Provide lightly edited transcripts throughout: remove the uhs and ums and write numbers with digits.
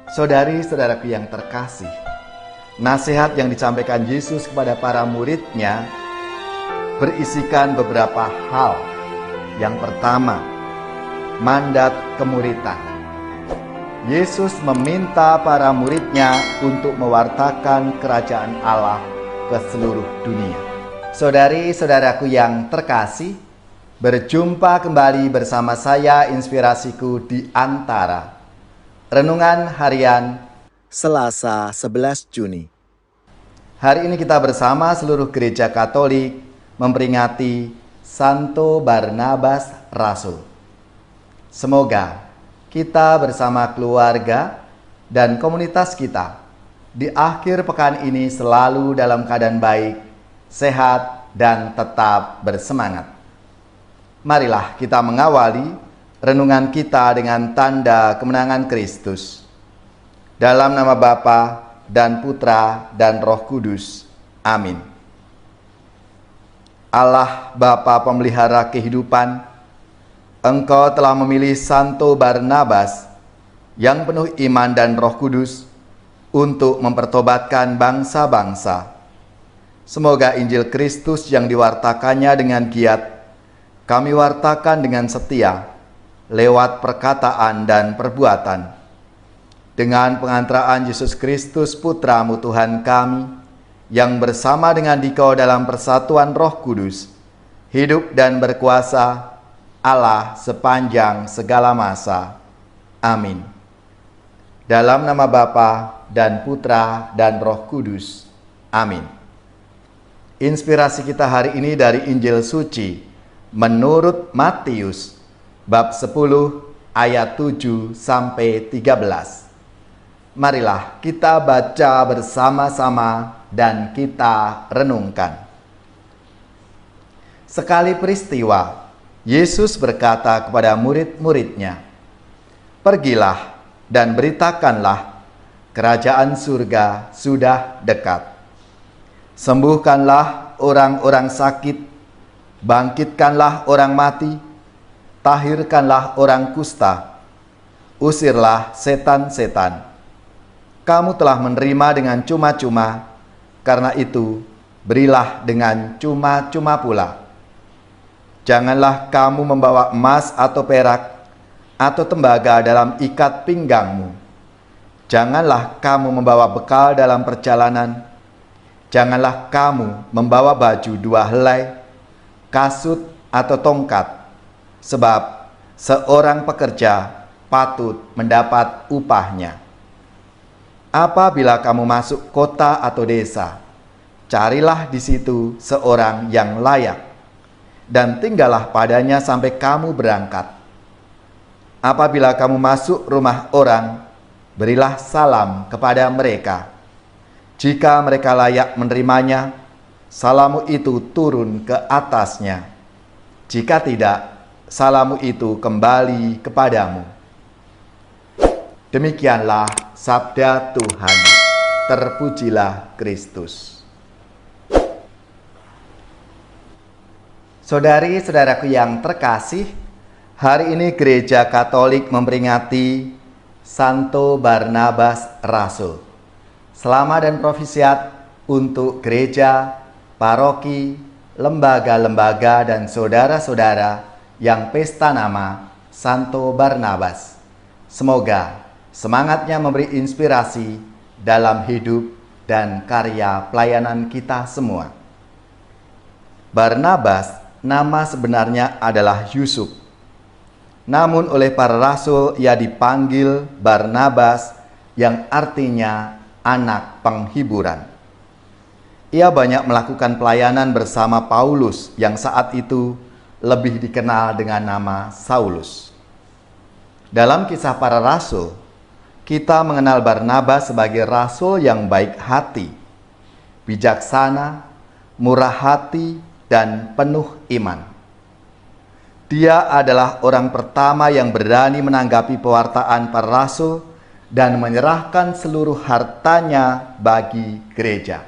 Saudari-saudaraku yang terkasih, nasihat yang disampaikan Yesus kepada para muridnya berisikan beberapa hal. Yang pertama, mandat kemuritan. Yesus meminta para muridnya untuk mewartakan kerajaan Allah ke seluruh dunia. Saudari-saudaraku yang terkasih, berjumpa kembali bersama saya Inspirasiku di Antara. Renungan Harian Selasa 11 Juni. Hari ini kita bersama seluruh gereja Katolik memperingati Santo Barnabas Rasul. Semoga kita bersama keluarga dan komunitas kita di akhir pekan ini selalu dalam keadaan baik, sehat, dan tetap bersemangat. Marilah kita mengawali renungan kita dengan tanda kemenangan Kristus. Dalam nama Bapa dan Putra dan Roh Kudus. Amin. Allah Bapa pemelihara kehidupan, Engkau telah memilih Santo Barnabas yang penuh iman dan Roh Kudus untuk mempertobatkan bangsa-bangsa. Semoga Injil Kristus yang diwartakannya dengan giat, kami wartakan dengan setia, lewat perkataan dan perbuatan. Dengan pengantaraan Yesus Kristus Putra-Mu Tuhan kami, yang bersama dengan Dikau dalam persatuan Roh Kudus, hidup dan berkuasa Allah sepanjang segala masa. Amin. Dalam nama Bapa dan Putra dan Roh Kudus. Amin. Inspirasi kita hari ini dari Injil Suci menurut Matius bab 10 ayat 7 sampai 13. Marilah kita baca bersama-sama dan kita renungkan. Sekali peristiwa, Yesus berkata kepada murid-muridnya, "Pergilah dan beritakanlah, kerajaan surga sudah dekat. Sembuhkanlah orang-orang sakit, bangkitkanlah orang mati, tahirkanlah orang kusta, usirlah setan-setan. Kamu telah menerima dengan cuma-cuma, karena itu berilah dengan cuma-cuma pula. Janganlah kamu membawa emas atau perak atau tembaga dalam ikat pinggangmu. Janganlah kamu membawa bekal dalam perjalanan. Janganlah kamu membawa baju 2 helai, kasut atau tongkat, sebab seorang pekerja patut mendapat upahnya. Apabila kamu masuk kota atau desa, carilah di situ seorang yang layak, dan tinggallah padanya sampai kamu berangkat. Apabila kamu masuk rumah orang, berilah salam kepada mereka. Jika mereka layak menerimanya, salammu itu turun ke atasnya. Jika tidak, salammu itu kembali kepadamu." Demikianlah sabda Tuhan. Terpujilah Kristus. Saudari-saudaraku yang terkasih, hari ini Gereja Katolik memperingati Santo Barnabas Rasul. Selamat dan profisiat untuk gereja, paroki, lembaga-lembaga dan saudara-saudara yang pesta nama Santo Barnabas. Semoga semangatnya memberi inspirasi dalam hidup dan karya pelayanan kita semua. Barnabas nama sebenarnya adalah Yusuf. Namun oleh para rasul ia dipanggil Barnabas yang artinya anak penghiburan. Ia banyak melakukan pelayanan bersama Paulus yang saat itu lebih dikenal dengan nama Saulus. Dalam Kisah Para Rasul, kita mengenal Barnabas sebagai rasul yang baik hati, bijaksana, murah hati, dan penuh iman. Dia adalah orang pertama yang berani menanggapi pewartaan para rasul dan menyerahkan seluruh hartanya bagi gereja.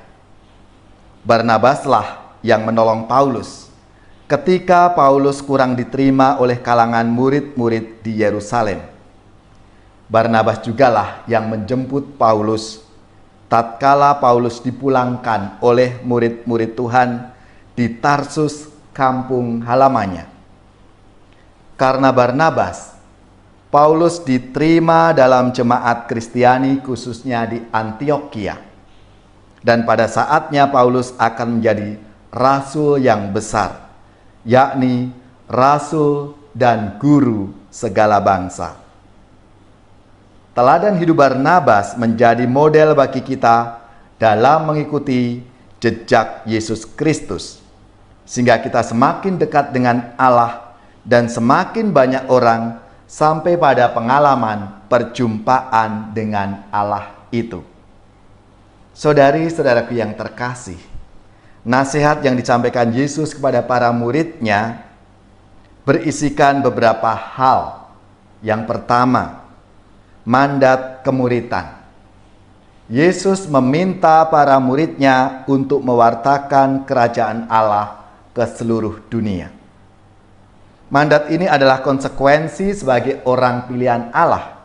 Barnabaslah yang menolong Paulus ketika Paulus kurang diterima oleh kalangan murid-murid di Yerusalem. Barnabas jugalah yang menjemput Paulus tatkala Paulus dipulangkan oleh murid-murid Tuhan di Tarsus, kampung halamannya. Karena Barnabas, Paulus diterima dalam jemaat Kristiani khususnya di Antiokhia. Dan pada saatnya Paulus akan menjadi rasul yang besar, yakni rasul dan guru segala bangsa. Teladan hidup Barnabas menjadi model bagi kita dalam mengikuti jejak Yesus Kristus, sehingga kita semakin dekat dengan Allah dan semakin banyak orang sampai pada pengalaman perjumpaan dengan Allah itu. Saudari-saudaraku yang terkasih, nasihat yang disampaikan Yesus kepada para muridnya berisikan beberapa hal. Yang pertama, mandat kemuritan. Yesus meminta para muridnya untuk mewartakan kerajaan Allah ke seluruh dunia. Mandat ini adalah konsekuensi sebagai orang pilihan Allah.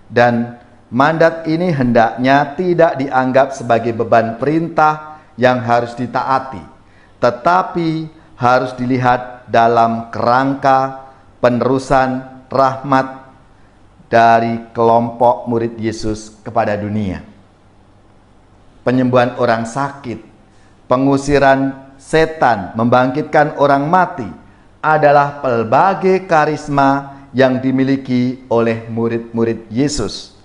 Dan mandat ini hendaknya tidak dianggap sebagai beban perintah yang harus ditaati, tetapi harus dilihat dalam kerangka penerusan rahmat dari kelompok murid Yesus kepada dunia. Penyembuhan orang sakit, pengusiran setan, membangkitkan orang mati adalah pelbagai karisma yang dimiliki oleh murid-murid Yesus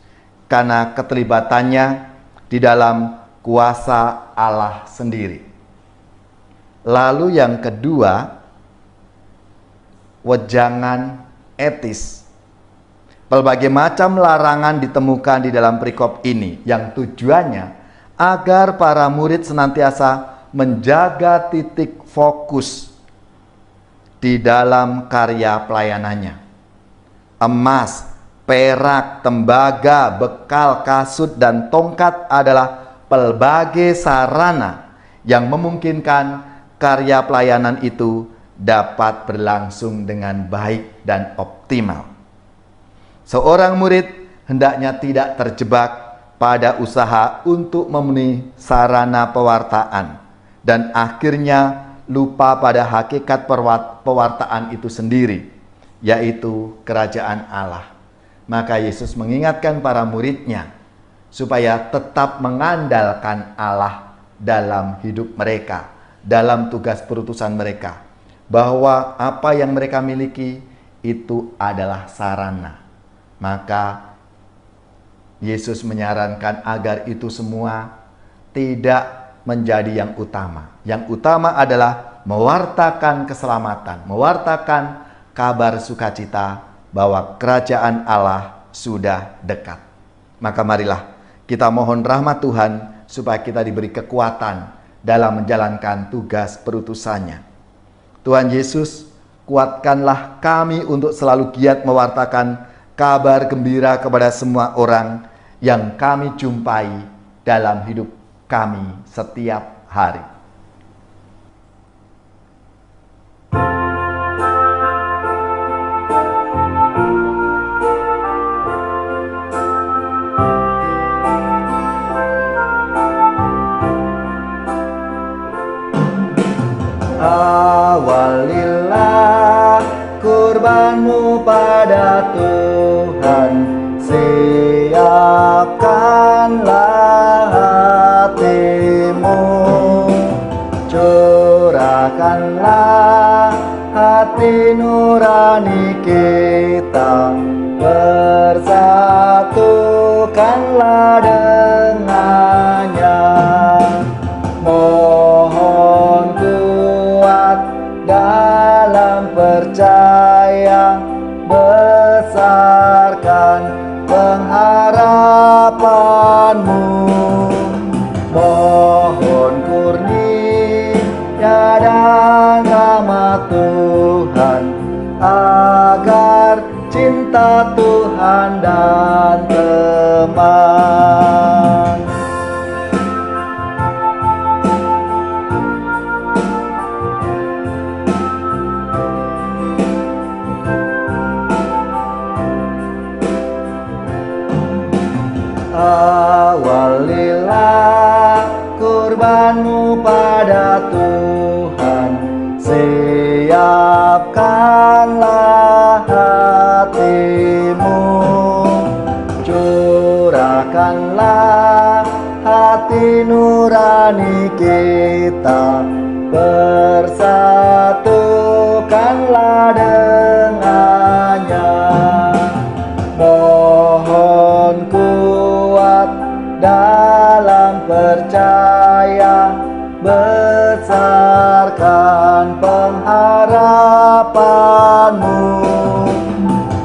karena keterlibatannya di dalam kuasa Allah sendiri. Lalu yang kedua, wejangan etis. Pelbagai macam larangan ditemukan di dalam perikop ini yang tujuannya agar para murid senantiasa menjaga titik fokus di dalam karya pelayanannya. Emas, perak, tembaga, bekal, kasut, dan tongkat adalah pelbagai sarana yang memungkinkan karya pelayanan itu dapat berlangsung dengan baik dan optimal. Seorang murid hendaknya tidak terjebak pada usaha untuk memenuhi sarana pewartaan dan akhirnya lupa pada hakikat pewartaan itu sendiri, yaitu kerajaan Allah. Maka Yesus mengingatkan para muridnya supaya tetap mengandalkan Allah dalam hidup mereka, dalam tugas perutusan mereka, bahwa apa yang mereka miliki itu adalah sarana. Maka Yesus menyarankan agar itu semua tidak menjadi yang utama. Yang utama adalah mewartakan keselamatan, mewartakan kabar sukacita bahwa kerajaan Allah sudah dekat. Maka marilah kita mohon rahmat Tuhan supaya kita diberi kekuatan dalam menjalankan tugas perutusannya. Tuhan Yesus, kuatkanlah kami untuk selalu giat mewartakan kabar gembira kepada semua orang yang kami jumpai dalam hidup kami setiap hari. Awalilah kurbanmu pada Tuhan, siapkanlah hatimu, curahkanlah hati nurani kita, bersatukanlah dengannya. Mohon kuat dalam percaya, besarkan pengharapanmu. Mohon kurnia dan rahmat Tuhan, agar cinta Tuhan dan teman. Awalilah kurbanmu pada Tuhan, siapkanlah hatimu, curahkanlah hati nurani kita, bersatukanlah dengannya. Mohon kuat dalam percaya, besarkan pengharapanmu.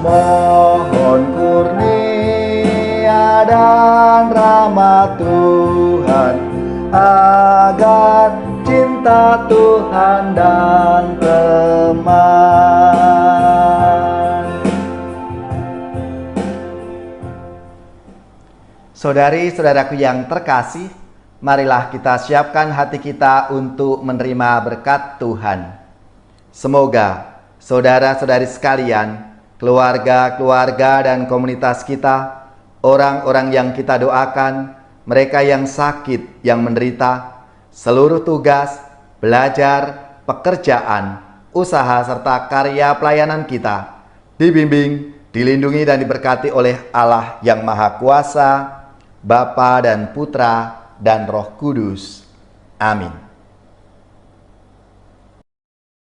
Mohon kurnia dan rahmat Tuhan, agar cinta Tuhan dan teman. Saudari-saudaraku yang terkasih, marilah kita siapkan hati kita untuk menerima berkat Tuhan. Semoga saudara-saudari sekalian, keluarga-keluarga dan komunitas kita, orang-orang yang kita doakan, mereka yang sakit, yang menderita, seluruh tugas, belajar, pekerjaan, usaha, serta karya pelayanan kita dibimbing, dilindungi dan diberkati oleh Allah yang Maha Kuasa, Bapa dan Putra dan Roh Kudus. Amin.